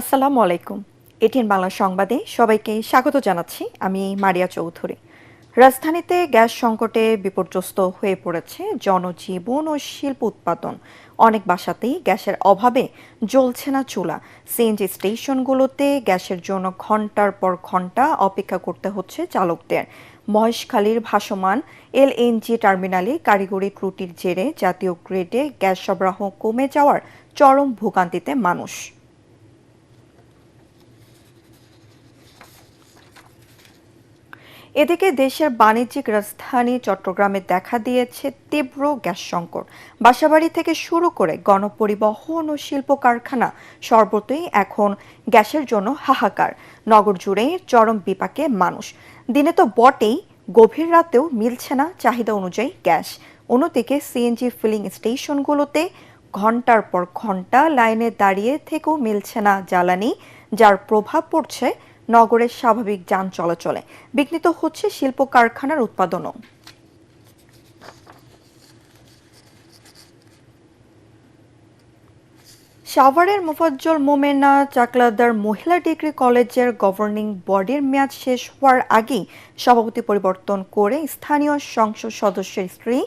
আসসালামু আলাইকুম। এটিএন বাংলা সংবাদে সবাইকে স্বাগত জানাচ্ছি। আমি মারিয়া চৌধুরী। রাজধানীতে গ্যাস সংকটে বিপর্যস্ত হয়ে পড়েছে জনজীবন ও শিল্প উৎপাদন। অনেক বাসাতেই গ্যাসের অভাবে জ্বলছে না চুলা। সিএনজি স্টেশনগুলোতে গ্যাসের জন্য ঘন্টার পর ঘন্টা অপেক্ষা করতে হচ্ছে চালকদের। মহেশখালীর ভাসমান এলএনজি টার্মিনালে কারিগরি ত্রুটির জেরে জাতীয় গ্রিডে গ্যাস সরবরাহ কমে যাওয়ার চরম ভোগান্তিতে মানুষ। এদিকে দেশের বাণিজ্যিক রাজধানী চট্টগ্রামে দেখা দিয়েছে তীব্র গ্যাস সংকট। বাসাবাড়ি থেকে শুরু করে গণপরিবহন ও শিল্প কারখানা সর্বত্রই এখন গ্যাসের জন্য হাহাকার। নগর জুড়ে চরম বিপাকে মানুষ। দিনে তো বটেই, গভীর রাতেও মিলছে না চাহিদা অনুযায়ী গ্যাস। অন্যদিকে সিএনজি ফিলিং স্টেশনগুলোতে ঘন্টার পর ঘন্টা লাইনে দাঁড়িয়ে থেকেও মিলছে না জ্বালানি, যার প্রভাব পড়ছে নগরের স্বাভাবিক যান চলাচলে। বিঘ্নিত হচ্ছে শিল্প কারখানার উৎপাদনও। সাভারের মোফাজ্জল মোমেনা চাকলাদার মহিলা ডিগ্রি কলেজের গভর্নিং বডির মেয়াদ শেষ হওয়ার আগেই সভাপতি পরিবর্তন করে স্থানীয় সংসদ সদস্যের স্ত্রী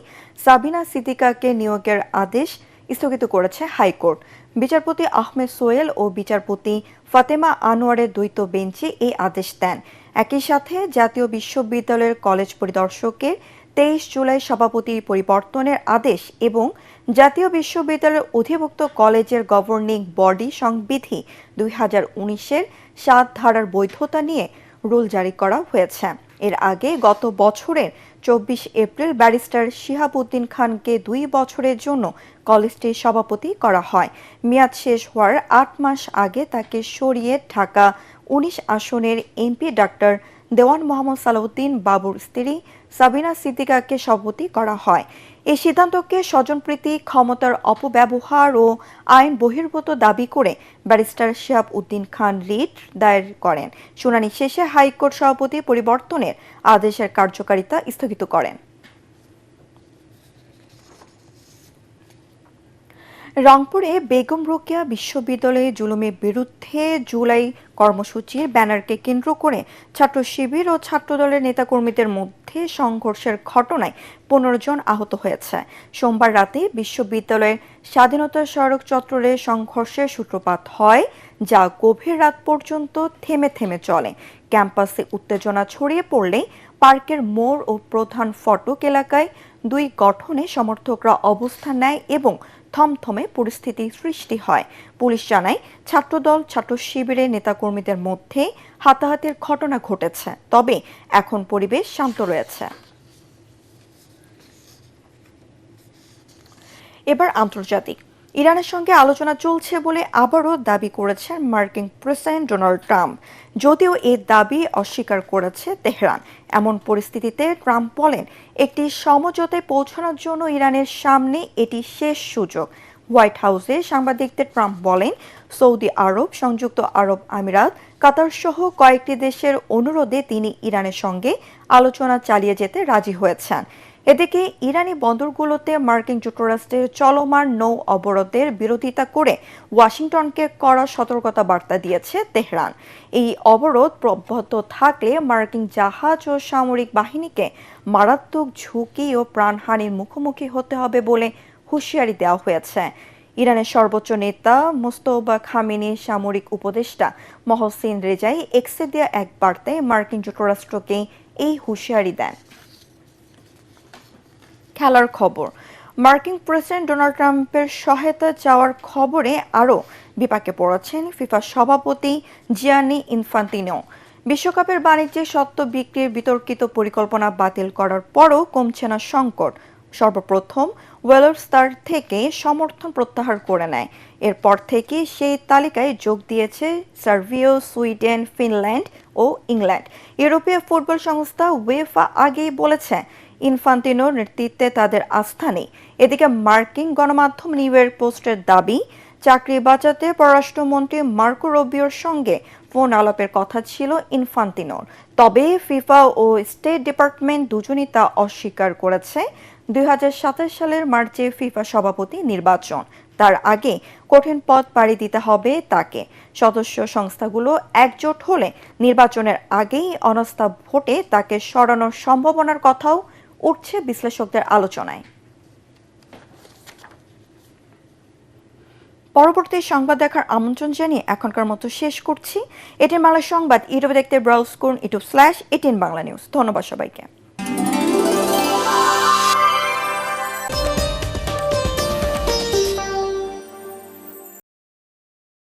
সাবিনা সিদ্দিকাকে নিয়োগের আদেশ স্থগিত করেছে হাইকোর্ট। বিচারপতি আহমেদ সোহেল ও বিচারপতি ফাতেমা আনোয়ারের দ্বৈত বেঞ্চে এই আদেশ দেন। একই সাথে জাতীয় বিশ্ববিদ্যালয়ের কলেজ পরিদর্শকের 23 জুলাই সভাপতি পরিবর্তনের আদেশ এবং জাতীয় বিশ্ববিদ্যালয়ের অধিভুক্ত কলেজের গভর্নিং বডি সংবিধি 2019-এর 7 ধারার বৈধতা নিয়ে রুল জারি করা হয়েছে। এর আগে গত বছরের 24 এপ্রিল ব্যারিস্টার শিহাবুদ্দিন খানকে 2 বছরের জন্য কলেজটির সভাপতি করা হয়। মেয়াদ শেষ হওয়ার 8 মাস আগে তাকে সরিয়ে ঢাকা 19 আসনের এমপি ডাক্তার দেওয়ান মোহাম্মদ সালাউদ্দিন বাবুর স্ত্রী সাবিনা সিদ্দিকাকে সভাপতি করা হয়। এই সিদ্ধান্তকে স্বজনপ্রীতি, ক্ষমতার অপব্যবহার ও আইন বহির্ভূত দাবি করে ব্যারিস্টার শিহাব উদ্দিন খান রিট দায়ের করেন। শুনানি শেষে হাইকোর্ট সভাপতি পরিবর্তনের আদেশের কার্যকারিতা স্থগিত করেন। রংপুরে বেগম রোকেয়া বিশ্ববিদ্যালয়ে জুলুমের বিরুদ্ধে জুলাই কর্মসূচির ব্যানারকে কেন্দ্র করে ছাত্র শিবির ও ছাত্রদলের নেতাকর্মীদের মধ্যে সংঘর্ষের ঘটনায় 15 জন আহত হয়েছে। সোমবার রাতে বিশ্ববিদ্যালয়ের স্বাধীনতা সড়ক চত্বরে সংঘর্ষের সূত্রপাত হয়, যা গভীর রাত পর্যন্ত থেমে থেমে চলে। ক্যাম্পাসে উত্তেজনা ছড়িয়ে পড়লে পার্কের মোড় ও প্রধান ফটক এলাকায় দুই গঠনে সমর্থকরা অবস্থান নেয় এবং থমথমে পরিস্থিতি সৃষ্টি হয়। পুলিশ জানায়, ছাত্রদল ছাত্র শিবিরের নেতাকর্মীদের মধ্যে হাতাহাতির ঘটনা ঘটেছে, তবে এখন পরিবেশ শান্ত রয়েছে। এবার আন্তর্জাতিক। ইরানের সঙ্গে আলোচনা চলছে বলে আবারও দাবি করেছেন মার্কিন প্রেসিডেন্ট ডোনাল্ড ট্রাম্প, যদিও এই দাবি অস্বীকার করেছে তেহরান। এমন পরিস্থিতিতে ট্রাম্প বলেন, একটি সমঝোতায় পৌঁছানোর জন্য ইরানের সামনে এটি শেষ সুযোগ। হোয়াইট হাউসে সাংবাদিকদের ট্রাম্প বলেন, সৌদি আরব, সংযুক্ত আরব আমিরাত, কাতার সহ কয়েকটি দেশের অনুরোধে তিনি ইরানের সঙ্গে আলোচনা চালিয়ে যেতে রাজি হয়েছেন। এদিকে ইরানি বন্দরগুলোতে মার্কিন যুক্তরাষ্ট্রের চলমান নৌ অবরোধের বিরোধিতা করে ওয়াশিংটনকে কড়া সতর্কতা বার্তা দিয়েছে তেহরান। এই অবরোধ অব্যাহত থাকলে মার্কিন জাহাজ ও সামরিক বাহিনীকে মারাত্মক ঝুঁকি ও প্রাণহানির মুখোমুখি হতে হবে বলে হুঁশিয়ারি দেওয়া হয়েছে। ইরানের সর্বোচ্চ নেতা মোস্তফা খামেনির সামরিক উপদেষ্টা মহসিন রেজাই এক্সে দেয়া এক বার্তায় মার্কিন যুক্তরাষ্ট্রকে এই হুঁশিয়ারি দেন। খেলার খবর। মার্কিন প্রেসিডেন্ট ডোনাল্ড ট্রাম্পের সহায়তা চাওয়ার খবরে আরও বিপাকে পড়েছেন ফিফা সভাপতি জিয়ানি ইনফান্তিনো। বিশ্বকাপের বাণিজ্যিক স্বত্ব বিক্রির বিতর্কিত পরিকল্পনা বাতিল করার পরও কমছে না সংকট। সর্বপ্রথম ওয়েলস তার থেকে সমর্থন প্রত্যাহার করে নেয়। এরপর থেকে সেই তালিকায় যোগ দিয়েছে সার্বিয়া, সুইডেন, ফিনল্যান্ড ও ইংল্যান্ড। ইউরোপীয় ফুটবল সংস্থা উয়েফা আগেই বলেছে, ইনফান্তিনোর নেতৃত্বে তাদের আস্থা নেই। এদিকে মার্কিন গণমাধ্যম নিউ ইয়র্ক পোস্টের দাবি, চাকরি বাঁচাতে পররাষ্ট্রমন্ত্রী মার্কো রুবিওর সঙ্গে ফোন আলাপের কথা ছিল ইনফান্তিনোর। তবে ফিফা ও স্টেট ডিপার্টমেন্ট দুজনই তা অস্বীকার করেছে। 2027 সালের মার্চে ফিফা সভাপতি নির্বাচন, তার আগে কঠিন পথ পাড়ি দিতে হবে তাকে। সদস্য সংস্থাগুলো একজোট হলে নির্বাচনের আগেই অনাস্থা ভোটে তাকে সরানোর সম্ভাবনার কথাও উঠছে বিশ্লেষকদের আলোচনায়। পরবর্তী সংবাদ দেখার আমন্ত্রণ জানিয়ে এখনকার মতো শেষ করছি। এটিএন বাংলা সংবাদ ইউটিউবে দেখতে ব্রাউজ করুন youtube/এটিএন বাংলা নিউজ। ধন্যবাদ সবাইকে।